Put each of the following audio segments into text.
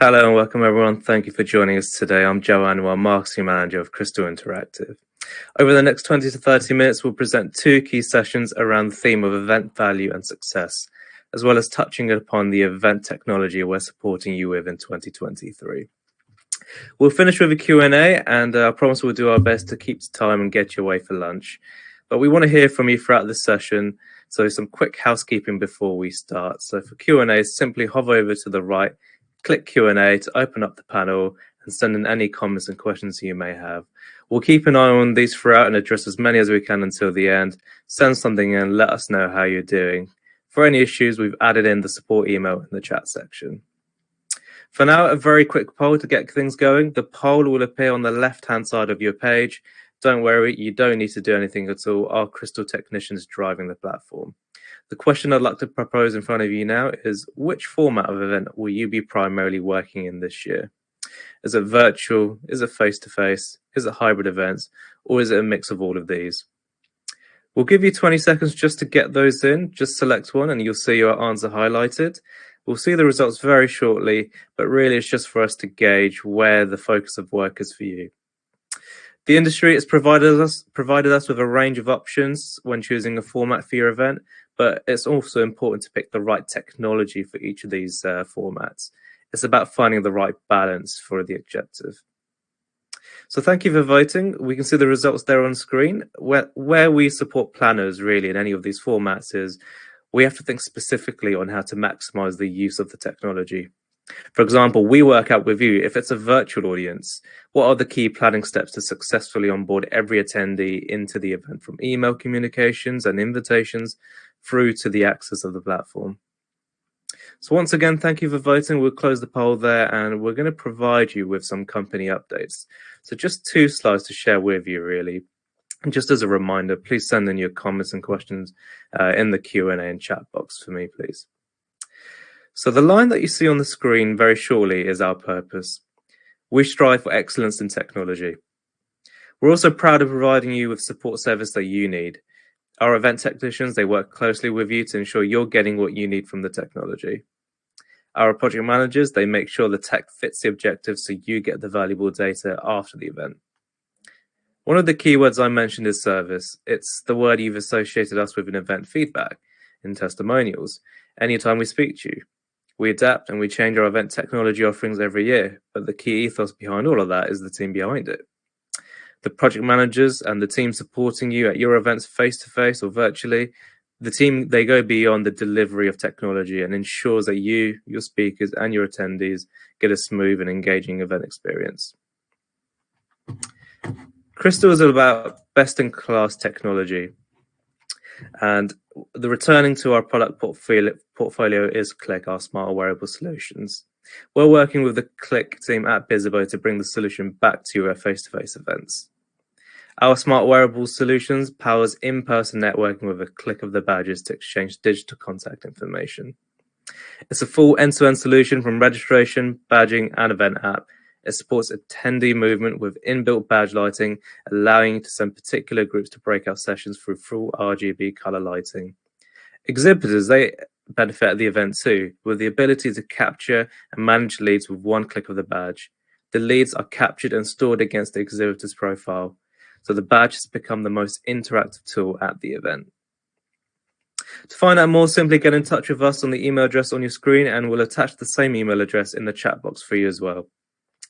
Hello and welcome everyone. Thank you for joining us today. I'm Joe Anwar, Marketing Manager of Crystal Interactive. Over the next 20 to 30 minutes, we'll present two key sessions around the theme of event value and success, as well as touching upon the event technology we're supporting you with in 2023. We'll finish with a Q&A, and I promise we'll do our best to keep to time and get you away for lunch. But we want to hear from you throughout this session, so some quick housekeeping before we start. So for Q&A, simply hover over to the right, click Q&A to open up the panel and send in any comments and questions you may have. We'll keep an eye on these throughout and address as many as we can until the end. Send something in, let us know how you're doing. For any issues, we've added in the support email in the chat section. For now, a very quick poll to get things going. The poll will appear on the left-hand side of your page. Don't worry, you don't need to do anything at all. Our Crystal technician is driving the platform. The question I'd like to propose in front of you now is, which format of event will you be primarily working in this year? Is it virtual? Is it face-to-face? Is it hybrid events? Or is it a mix of all of these? We'll give you 20 seconds just to get those in. Just select one and you'll see your answer highlighted. We'll see the results very shortly, but really it's just for us to gauge where the focus of work is for you. The industry has provided us with a range of options when choosing a format for your event, but it's also important to pick the right technology for each of these formats. It's about finding the right balance for the objective. So thank you for voting. We can see the results there on screen. Where we support planners really in any of these formats is we have to think specifically on how to maximize the use of the technology. For example, we work out with you, if it's a virtual audience, what are the key planning steps to successfully onboard every attendee into the event, from email communications and invitations through to the access of the platform. So once again, thank you for voting. We'll close the poll there and we're going to provide you with some company updates. So just 2 slides to share with you really. And just as a reminder, please send in your comments and questions in the Q&A and chat box for me, please. So the line that you see on the screen very shortly is our purpose. We strive for excellence in technology. We're also proud of providing you with support service that you need. Our event technicians, they work closely with you to ensure you're getting what you need from the technology. Our project managers, they make sure the tech fits the objectives so you get the valuable data after the event. One of the keywords I mentioned is service. It's the word you've associated us with in event feedback, in testimonials, anytime we speak to you. We adapt and we change our event technology offerings every year, but the key ethos behind all of that is the team behind it. The project managers and the team supporting you at your events face-to-face or virtually, the team, they go beyond the delivery of technology and ensures that you, your speakers, and your attendees get a smooth and engaging event experience. Crystal is about best-in-class technology, and the returning to our product portfolio is Klik, our smart wearable solutions. We're working with the Klik team at Bizabo to bring the solution back to our face-to-face events. Our smart wearable solutions powers in-person networking with a click of the badges to exchange digital contact information. It's a full end-to-end solution from registration, badging, and event app. It supports attendee movement with inbuilt badge lighting, allowing you to send particular groups to breakout sessions through full RGB color lighting. Exhibitors, they benefit at the event too, with the ability to capture and manage leads with one click of the badge. The leads are captured and stored against the exhibitor's profile, so the badge has become the most interactive tool at the event. To find out more, simply get in touch with us on the email address on your screen, and we'll attach the same email address in the chat box for you as well.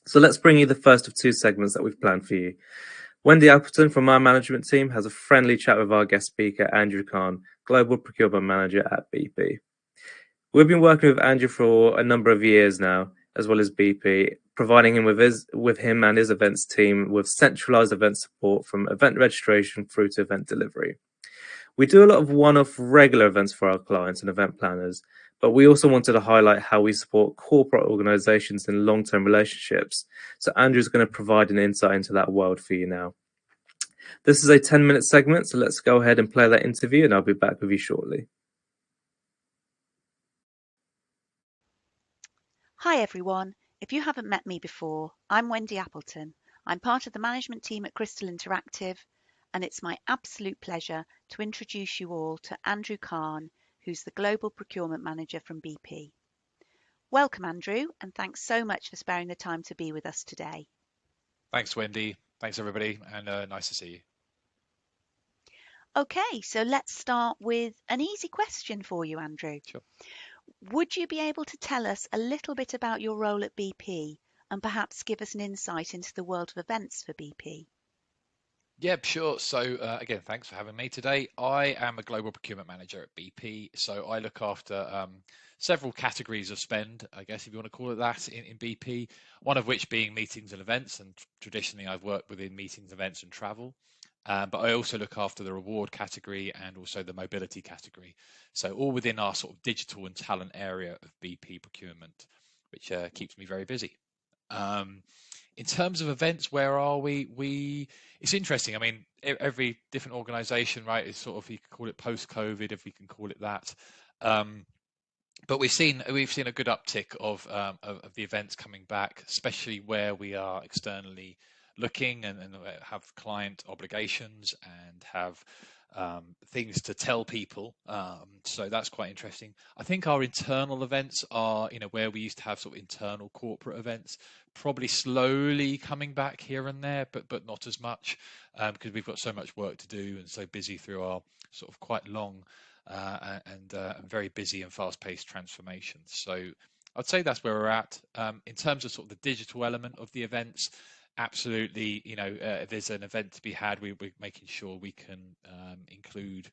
So let's bring you the first of 2 segments that we've planned for you. Wendy Appleton from our management team has a friendly chat with our guest speaker, Andrew Carne, Global Procurement Manager at BP. We've been working with Andrew for a number of years now, as well as BP, providing him with him and his events team with centralized event support from event registration through to event delivery. We do a lot of one-off regular events for our clients and event planners, but we also wanted to highlight how we support corporate organizations in long-term relationships. So Andrew's going to provide an insight into that world for you now. This is a 10-minute segment, so let's go ahead and play that interview, and I'll be back with you shortly. Hi everyone. If you haven't met me before, I'm Wendy Appleton. I'm part of the management team at Crystal Interactive, and it's my absolute pleasure to introduce you all to Andrew Carne, who's the Global Procurement Manager from BP. Welcome, Andrew, and thanks so much for sparing the time to be with us today. Thanks, Wendy. Thanks, everybody, and nice to see you. Okay, so let's start with an easy question for you, Andrew. Sure. Would you be able to tell us a little bit about your role at BP and perhaps give us an insight into the world of events for BP? Yep, sure. So again, thanks for having me today. I am a global procurement manager at BP, so I look after several categories of spend, I guess if you want to call it that, in BP. One of which being meetings and events, and traditionally I've worked within meetings, events, and travel. But I also look after the reward category and also the mobility category. So all within our sort of digital and talent area of BP procurement, which keeps me very busy. Um, in terms of events, where are we? It's interesting. I mean, every different organisation, right, is sort of, you can call it post-COVID, if we can call it that. Um, but we've seen a good uptick of the events coming back, especially where we are externally looking and have client obligations and have things to tell people. So that's quite interesting. I think our internal events are, where we used to have sort of internal corporate events, probably slowly coming back here and there, but not as much because we've got so much work to do and so busy through our sort of quite long and very busy and fast-paced transformations. So I'd say that's where we're at. In terms of sort of the digital element of the events, absolutely, if there's an event to be had, we're making sure we can include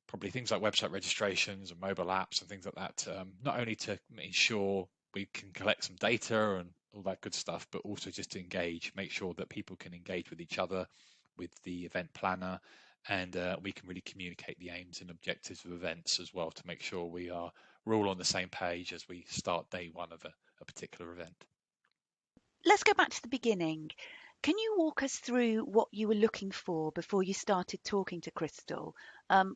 probably things like website registrations and mobile apps and things like that, not only to ensure we can collect some data and all that good stuff, but also just to make sure that people can engage with each other, with the event planner, and we can really communicate the aims and objectives of events as well to make sure we're all on the same page as we start day one of a particular event. Let's go back to the beginning. Can you walk us through what you were looking for before you started talking to Crystal?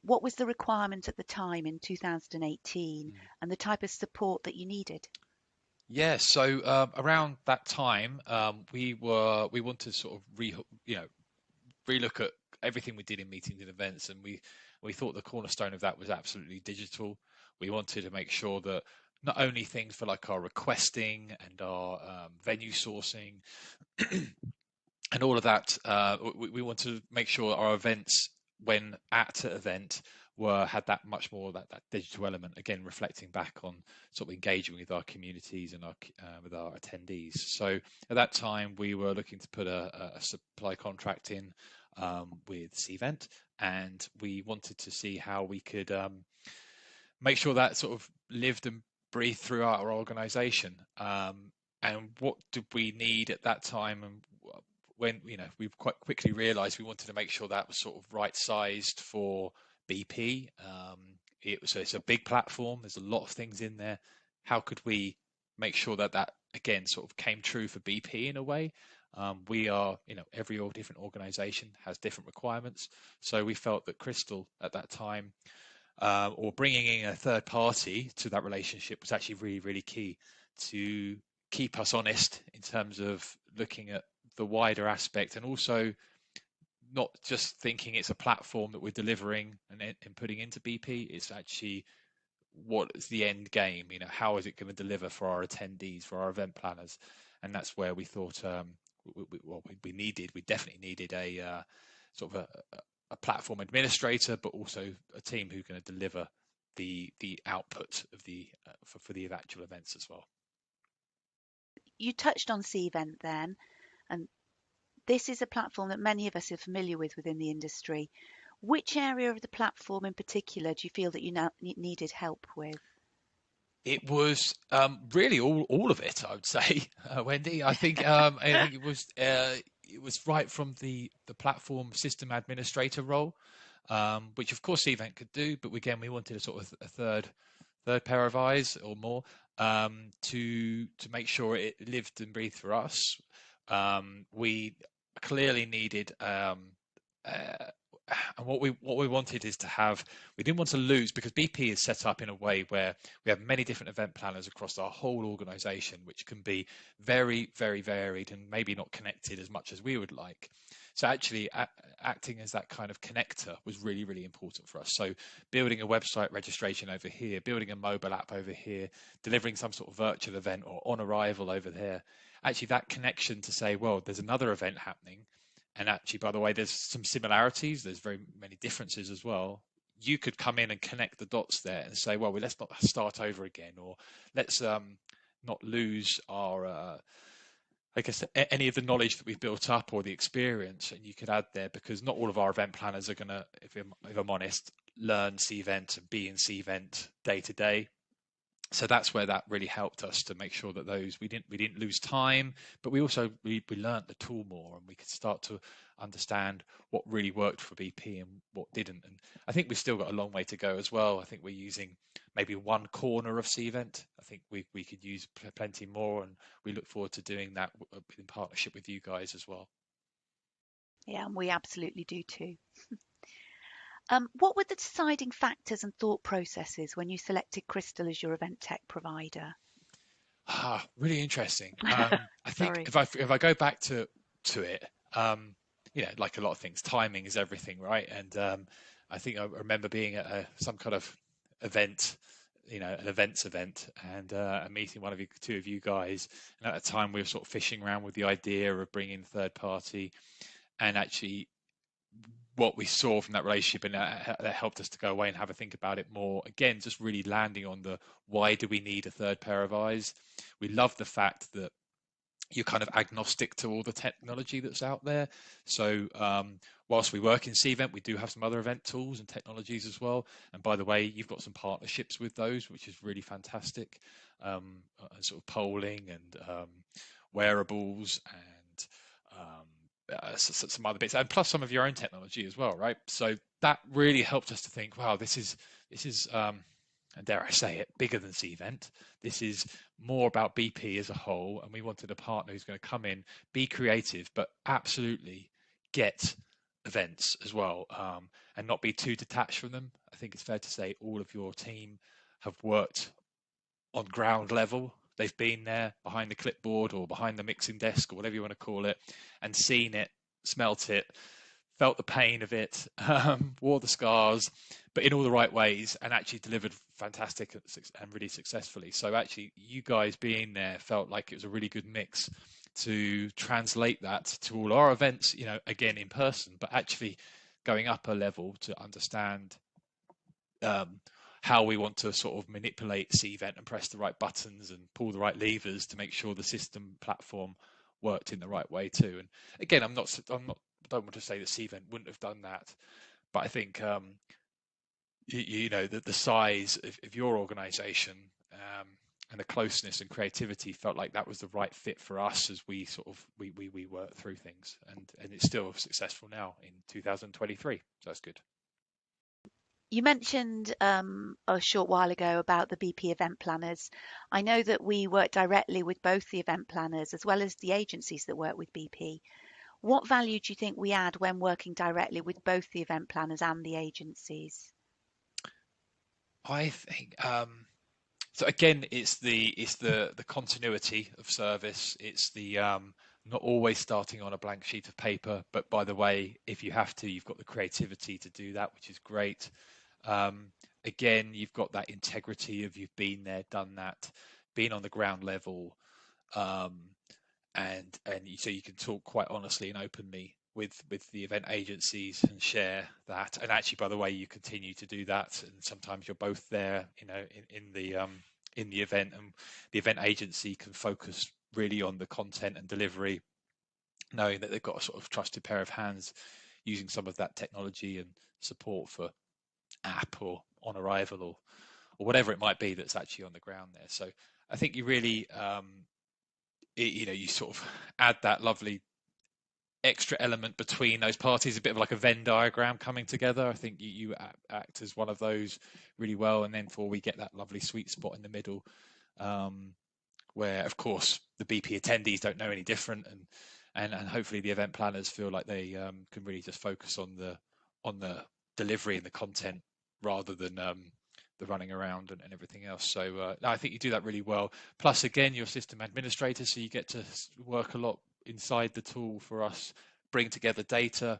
What was the requirement at the time in 2018 Mm. and the type of support that you needed? Yeah, so around that time, we wanted to sort of relook at everything we did in meetings and events, and we thought the cornerstone of that was absolutely digital. We wanted to make sure that not only things for like our requesting and our venue sourcing and all of that, we want to make sure our events, when at an event, had that much more that digital element, again reflecting back on sort of engaging with our communities and with our attendees. So at that time we were looking to put a supply contract in with Cvent, and we wanted to see how we could make sure that sort of lived and breathed throughout our organization. And what did we need at that time? And when we quite quickly realized we wanted to make sure that was sort of right sized for BP. It's a big platform. There's a lot of things in there. How could we make sure that again sort of came true for BP in a way? We are, every different organization has different requirements. So we felt that Crystal at that time, or bringing in a third party to that relationship, was actually really, really key to keep us honest in terms of looking at the wider aspect, and also not just thinking it's a platform that we're delivering and putting into BP. It's actually, what is the end game? How is it going to deliver for our attendees, for our event planners? And that's where we thought we definitely needed a sort of a platform administrator, but also a team who's going to deliver the output of the for the actual events as well. You touched on Cvent then, and this is a platform that many of us are familiar with within the industry. Which area of the platform in particular do you feel that you now needed help with? It was really all of it, I would say, Wendy. I think it was right from the platform system administrator role, which of course Event could do, but again we wanted a sort of a third pair of eyes or more, to make sure it lived and breathed for us. We clearly needed uh, and what we wanted is to have, we didn't want to lose, because BP is set up in a way where we have many different event planners across our whole organization, which can be very, very varied and maybe not connected as much as we would like. So actually acting as that kind of connector was really, really important for us. So building a website registration over here, building a mobile app over here, delivering some sort of virtual event or on arrival over there, actually that connection to say, well, there's another event happening. And actually, by the way, there's some similarities. There's very many differences as well. You could come in and connect the dots there and say, well, let's not start over again, or let's not lose our, I guess, any of the knowledge that we've built up or the experience. And you could add there, because not all of our event planners are going to, if I'm honest, learn Cvent and be in Cvent day to day. So that's where that really helped us to make sure that we didn't lose time, but we also we learned the tool more, and we could start to understand what really worked for BP and what didn't. And I think we've still got a long way to go as well. I think we're using maybe one corner of Cvent. I think we could use plenty more, and we look forward to doing that in partnership with you guys as well. Yeah, and we absolutely do too. What were the deciding factors and thought processes when you selected Crystal as your event tech provider? Really interesting. I think Sorry. if I go back to it, like a lot of things, timing is everything, right? And I think I remember being at some kind of event, an events event, and meeting two of you guys. And at the time, we were sort of fishing around with the idea of bringing third party, and actually what we saw from that relationship, and that helped us to go away and have a think about it more. Again, just really landing on the why do we need a third pair of eyes? We love the fact that you're kind of agnostic to all the technology that's out there. So whilst we work in Cvent, we do have some other event tools and technologies as well. And by the way, you've got some partnerships with those, which is really fantastic. Sort of polling and wearables and some other bits, and plus some of your own technology as well, right? So that really helped us to think, wow, this is and dare I say it, bigger than Cvent. This is more about BP as a whole, and we wanted a partner who's going to come in, be creative, but absolutely get events as well, and not be too detached from them. I think it's fair to say all of your team have worked on ground level. They've been there behind the clipboard or behind the mixing desk or whatever you want to call it, and seen it, smelt it, felt the pain of it, wore the scars, but in all the right ways, and actually delivered fantastic and really successfully. So actually, you guys being there felt like it was a really good mix to translate that to all our events, again in person, but actually going up a level to understand how we want to sort of manipulate Cvent and press the right buttons and pull the right levers to make sure the system platform worked in the right way too. And again, I don't want to say that Cvent wouldn't have done that, but I think the size of your organization and the closeness and creativity felt like that was the right fit for us as we sort of we work through things, and it's still successful now in 2023, so that's good. You mentioned a short while ago about the BP event planners. I know that we work directly with both the event planners as well as the agencies that work with BP. What value do you think we add when working directly with both the event planners and the agencies? I think so. Again, it's the continuity of service. It's the not always starting on a blank sheet of paper, but by the way, if you have to, you've got the creativity to do that, which is great. Again, you've got that integrity of you've been there, done that, been on the ground level, and so you can talk quite honestly and openly with the event agencies and share that. And actually, by the way, you continue to do that, and sometimes you're both there, in the event, and the event agency can focus really on the content and delivery, knowing that they've got a sort of trusted pair of hands using some of that technology and support for app or on arrival or whatever it might be that's actually on the ground there. So I think you really you sort of add that lovely extra element between those parties, a bit of like a Venn diagram coming together. I think you act as one of those really well, and then we get that lovely sweet spot in the middle, where of course the BP attendees don't know any different, and hopefully the event planners feel like they can really just focus on the on the delivery and the content rather than the running around and everything else. So I think you do that really well. Plus, again, you're system administrator, so you get to work a lot inside the tool for us, bring together data,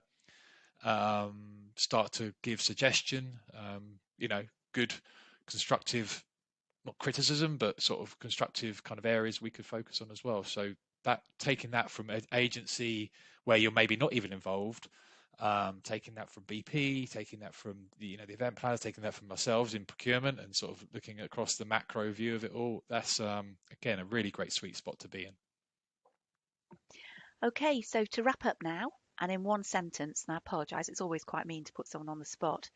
start to give suggestion, good constructive, not criticism, but sort of constructive kind of areas we could focus on as well. So that taking that from an agency where you're maybe not even involved, taking that from BP, taking that from the event planners, taking that from ourselves in procurement, and sort of looking across the macro view of it all. That's again a really great sweet spot to be in. Okay, so to wrap up now, and in one sentence, and I apologise, it's always quite mean to put someone on the spot,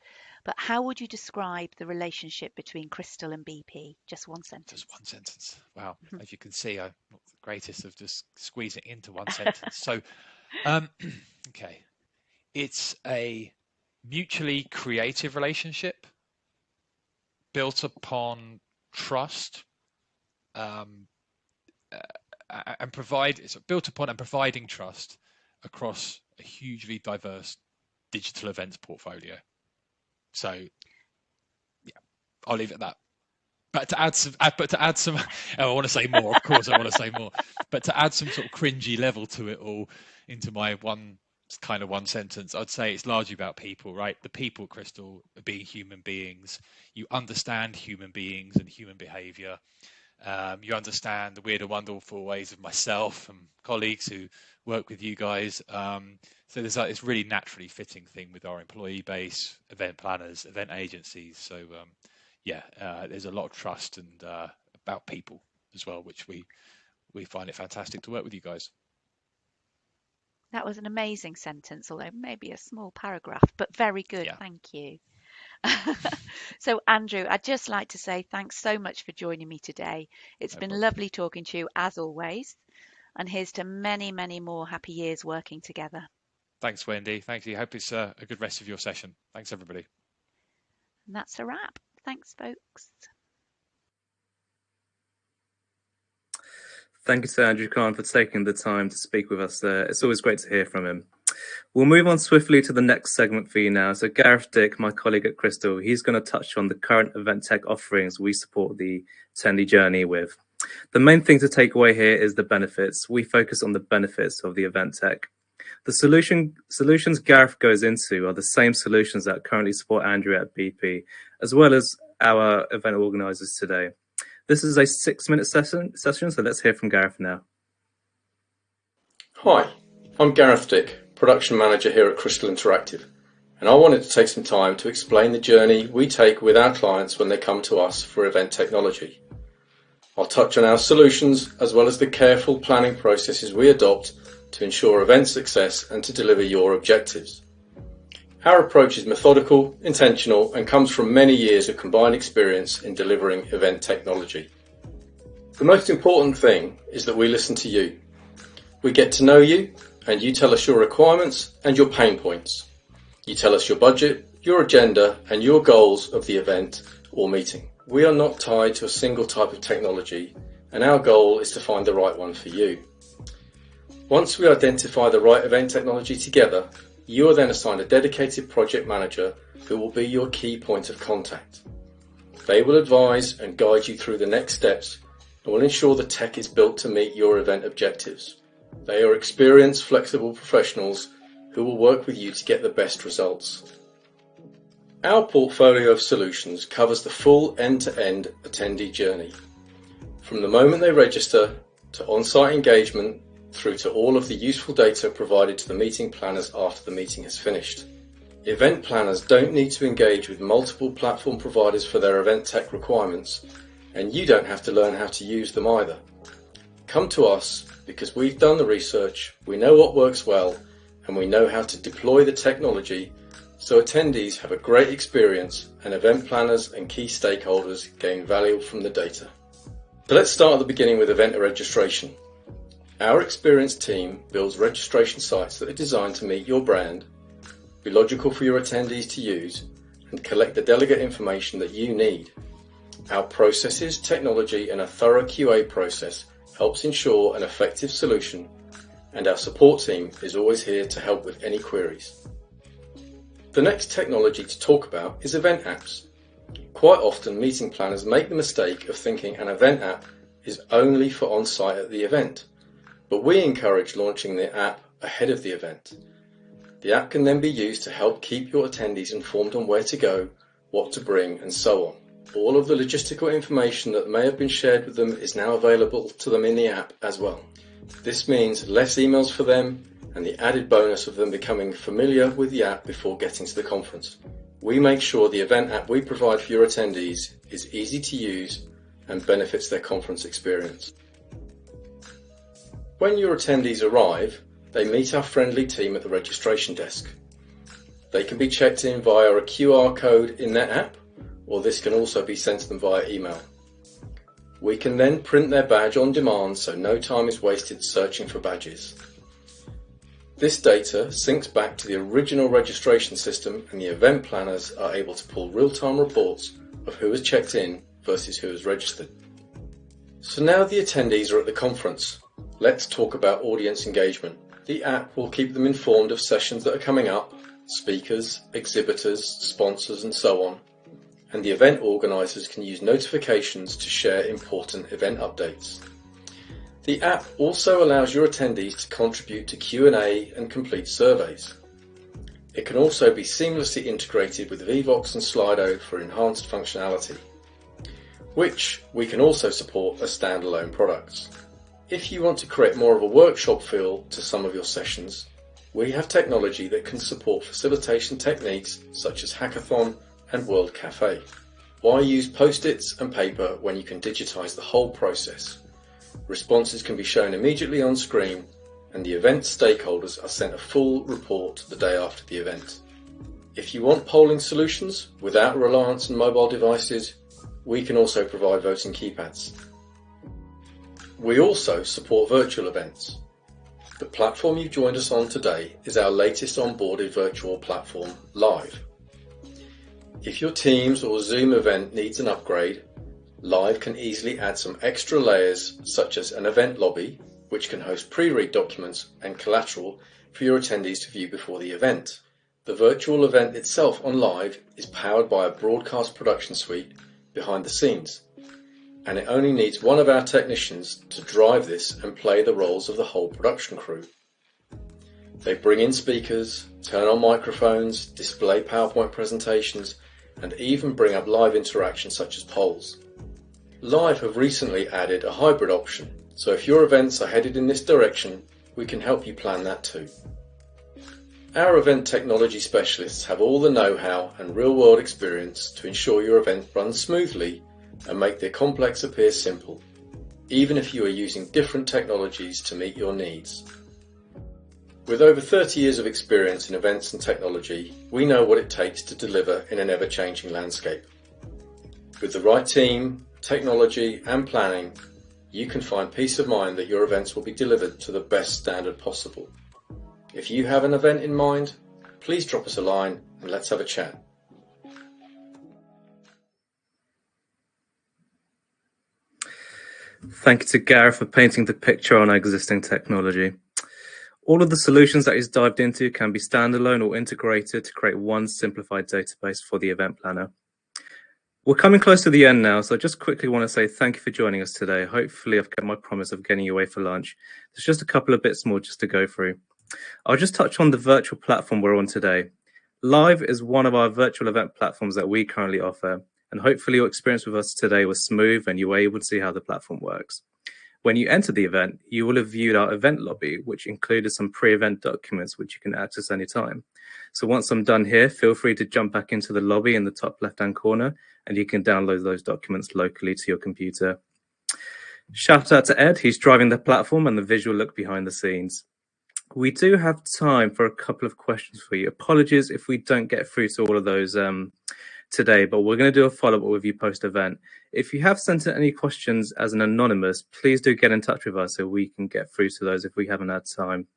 but how would you describe the relationship between Crystal and BP? Just one sentence. Just one sentence. Wow. As you can see, I'm not the greatest of just squeezing it into one sentence. So, okay. It's a mutually creative relationship built upon trust, and providing trust across a hugely diverse digital events portfolio. So, yeah, I'll leave it at that. But to add some, I want to say more. Of course, I want to say more. But to add some sort of cringy level to it all, into my one sentence, I'd say it's largely about people, right? The people, Crystal, being human beings. You understand human beings and human behaviour. You understand the weird and wonderful ways of myself and colleagues who work with you guys. So there's this really naturally fitting thing with our employee base, event planners, event agencies. So there's a lot of trust and about people as well, which we find it fantastic to work with you guys. That was an amazing sentence, although maybe a small paragraph, but very good. Yeah. Thank you. So, Andrew, I'd just like to say thanks so much for joining me today. It's been lovely talking to you, as always. And here's to many, many more happy years working together. Thanks, Wendy. Thank you. Hope it's a good rest of your session. Thanks, everybody. And that's a wrap. Thanks, folks. Thank you to Andrew Carne for taking the time to speak with us there. It's always great to hear from him. We'll move on swiftly to the next segment for you now. So Gareth Dick, my colleague at Crystal, he's going to touch on the current event tech offerings we support the attendee journey with. The main thing to take away here is the benefits. We focus on the benefits of the event tech. The solutions Gareth goes into are the same solutions that currently support Andrew at BP, as well as our event organisers today. This is a 6-minute session, so let's hear from Gareth now. Hi, I'm Gareth Dick, Production Manager here at Crystal Interactive, and I wanted to take some time to explain the journey we take with our clients when they come to us for event technology. I'll touch on our solutions as well as the careful planning processes we adopt to ensure event success and to deliver your objectives. Our approach is methodical, intentional, and comes from many years of combined experience in delivering event technology. The most important thing is that we listen to you. We get to know you, and you tell us your requirements and your pain points. You tell us your budget, your agenda, and your goals of the event or meeting. We are not tied to a single type of technology, and our goal is to find the right one for you. Once we identify the right event technology together, you are then assigned a dedicated project manager who will be your key point of contact. They will advise and guide you through the next steps and will ensure the tech is built to meet your event objectives. They are experienced, flexible professionals who will work with you to get the best results. Our portfolio of solutions covers the full end-to-end attendee journey, from the moment they register to on-site engagement through to all of the useful data provided to the meeting planners after the meeting has finished. Event planners don't need to engage with multiple platform providers for their event tech requirements, and you don't have to learn how to use them either. Come to us because we've done the research, we know what works well, and we know how to deploy the technology so attendees have a great experience and event planners and key stakeholders gain value from the data. So let's start at the beginning with event registration. Our experienced team builds registration sites that are designed to meet your brand, be logical for your attendees to use, and collect the delegate information that you need. Our processes, technology, and a thorough QA process helps ensure an effective solution, and our support team is always here to help with any queries. The next technology to talk about is event apps. Quite often meeting planners make the mistake of thinking an event app is only for on-site at the event, but we encourage launching the app ahead of the event. The app can then be used to help keep your attendees informed on where to go, what to bring, and so on. All of the logistical information that may have been shared with them is now available to them in the app as well. This means less emails for them and the added bonus of them becoming familiar with the app before getting to the conference. We make sure the event app we provide for your attendees is easy to use and benefits their conference experience. When your attendees arrive, they meet our friendly team at the registration desk. They can be checked in via a QR code in their app, or this can also be sent to them via email. We can then print their badge on demand so no time is wasted searching for badges. This data syncs back to the original registration system and the event planners are able to pull real-time reports of who has checked in versus who has registered. So now the attendees are at the conference. Let's talk about audience engagement. The app will keep them informed of sessions that are coming up, speakers, exhibitors, sponsors, and so on. And the event organisers can use notifications to share important event updates. The app also allows your attendees to contribute to Q&A and complete surveys. It can also be seamlessly integrated with Vivox and Slido for enhanced functionality, which we can also support as standalone products. If you want to create more of a workshop feel to some of your sessions, we have technology that can support facilitation techniques such as Hackathon and World Cafe. Why use post-its and paper when you can digitize the whole process? Responses can be shown immediately on screen and the event stakeholders are sent a full report the day after the event. If you want polling solutions without reliance on mobile devices, we can also provide voting keypads. We also support virtual events. The platform you've joined us on today is our latest onboarded virtual platform, Livve. If your Teams or Zoom event needs an upgrade, Livve can easily add some extra layers such as an event lobby, which can host pre-read documents and collateral for your attendees to view before the event. The virtual event itself on Livve is powered by a broadcast production suite behind the scenes, and it only needs one of our technicians to drive this and play the roles of the whole production crew. They bring in speakers, turn on microphones, display PowerPoint presentations, and even bring up live interaction such as polls. Livve have recently added a hybrid option, so if your events are headed in this direction, we can help you plan that too. Our event technology specialists have all the know-how and real-world experience to ensure your event runs smoothly and make the complex appear simple, even if you are using different technologies to meet your needs. With over 30 years of experience in events and technology, we know what it takes to deliver in an ever-changing landscape. With the right team, technology and planning, you can find peace of mind that your events will be delivered to the best standard possible. If you have an event in mind, please drop us a line and let's have a chat. Thank you to Gareth for painting the picture on our existing technology. All of the solutions that he's dived into can be standalone or integrated to create one simplified database for the event planner. We're coming close to the end now, so I just quickly want to say thank you for joining us today. Hopefully I've kept my promise of getting you away for lunch. There's just a couple of bits more just to go through. I'll just touch on the virtual platform we're on today. Livve is one of our virtual event platforms that we currently offer, and hopefully your experience with us today was smooth and you were able to see how the platform works. When you enter the event, you will have viewed our event lobby, which included some pre-event documents which you can access anytime. So once I'm done here, feel free to jump back into the lobby in the top left-hand corner and you can download those documents locally to your computer. Shout out to Ed, he's driving the platform and the visual look behind the scenes. We do have time for a couple of questions for you. Apologies if we don't get through to all of those today, but we're going to do a follow-up with you post-event. If you have sent in any questions as an anonymous, please do get in touch with us so we can get through to those if we haven't had time.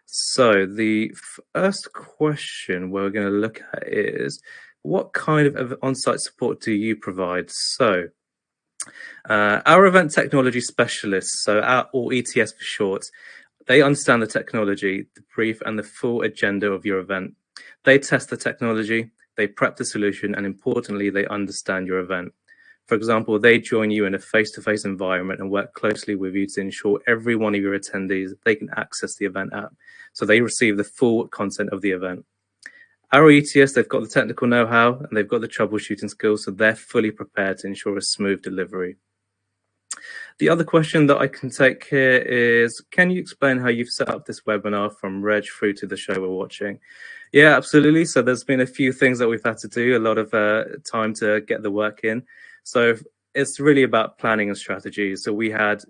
So the first question we're going to look at is, what kind of on-site support do you provide? So our event technology specialists, or ETS for short, they understand the technology, the brief and the full agenda of your event. They test the technology, they prep the solution, and importantly, they understand your event. For example, they join you in a face-to-face environment and work closely with you to ensure every one of your attendees, they can access the event app, so they receive the full content of the event. Our ETS, they've got the technical know-how and they've got the troubleshooting skills, so they're fully prepared to ensure a smooth delivery. The other question that I can take here is, can you explain how you've set up this webinar from Reg through to the show we're watching? Yeah, absolutely. So there's been a few things that we've had to do, a lot of time to get the work in. So it's really about planning and strategy. So we had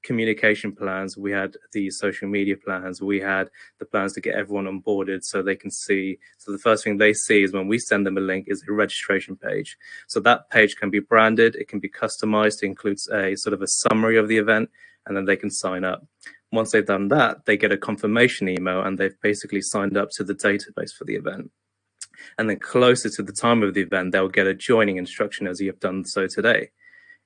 communication plans, we had the social media plans, we had the plans to get everyone onboarded so they can see. So the first thing they see is when we send them a link is a registration page. So that page can be branded, it can be customized, it includes a sort of a summary of the event, and then they can sign up. Once they've done that, they get a confirmation email and they've basically signed up to the database for the event. And then closer to the time of the event, they'll get a joining instruction as you have done so today.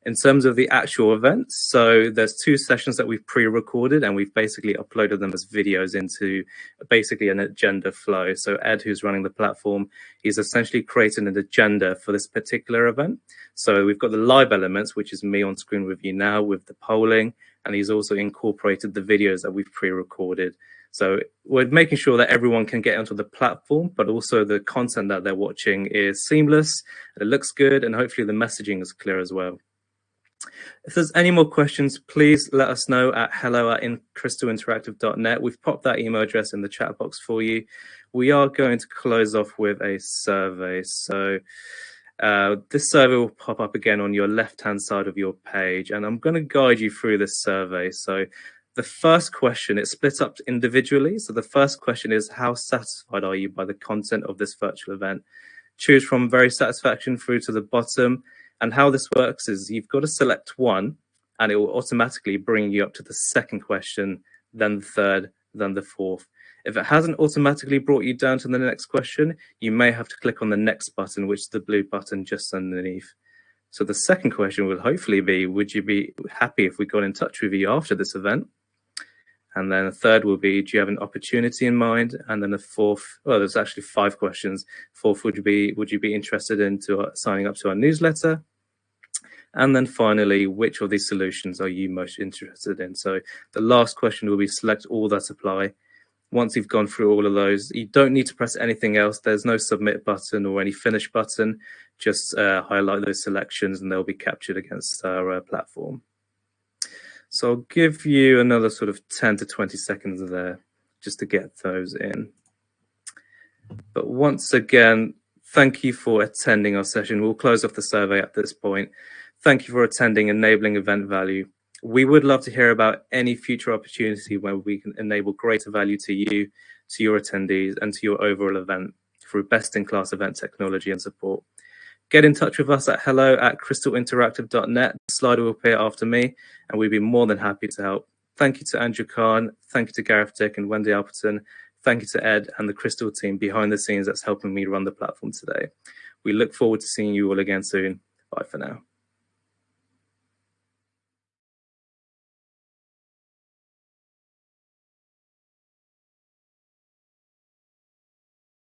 In terms of the actual event, so there's 2 sessions that we've pre-recorded and we've basically uploaded them as videos into basically an agenda flow. So Ed, who's running the platform, he's essentially created an agenda for this particular event. So we've got the live elements, which is me on screen with you now with the polling, and he's also incorporated the videos that we've pre-recorded. So we're making sure that everyone can get onto the platform, but also the content that they're watching is seamless, it looks good, and hopefully the messaging is clear as well. If there's any more questions, please let us know at hello@crystalinteractive.net. We've popped that email address in the chat box for you. We are going to close off with a survey. So this survey will pop up again on your left-hand side of your page, and I'm going to guide you through this survey. So the first question, it's split up individually. So the first question is, how satisfied are you by the content of this virtual event? Choose from very satisfaction through to the bottom. And how this works is you've got to select one, and it will automatically bring you up to the second question, then the third, then the fourth. If it hasn't automatically brought you down to the next question, you may have to click on the next button, which is the blue button just underneath. So the second question will hopefully be, would you be happy if we got in touch with you after this event? And then the third will be, do you have an opportunity in mind? And then the fourth, well, there's actually 5 questions. Fourth, would you be interested in signing up to our newsletter? And then finally, which of these solutions are you most interested in? So the last question will be, select all that apply. Once you've gone through all of those, you don't need to press anything else. There's no submit button or any finish button. Just highlight those selections and they'll be captured against our platform. So I'll give you another sort of 10 to 20 seconds there just to get those in. But once again, thank you for attending our session. We'll close off the survey at this point. Thank you for attending Enabling Event Value. We would love to hear about any future opportunity where we can enable greater value to you, to your attendees, and to your overall event through best-in-class event technology and support. Get in touch with us at hello@crystalinteractive.net. The slide will appear after me, and we'd be more than happy to help. Thank you to Andrew Carne. Thank you to Gareth Dick and Wendy Alperton. Thank you to Ed and the Crystal team behind the scenes that's helping me run the platform today. We look forward to seeing you all again soon. Bye for now.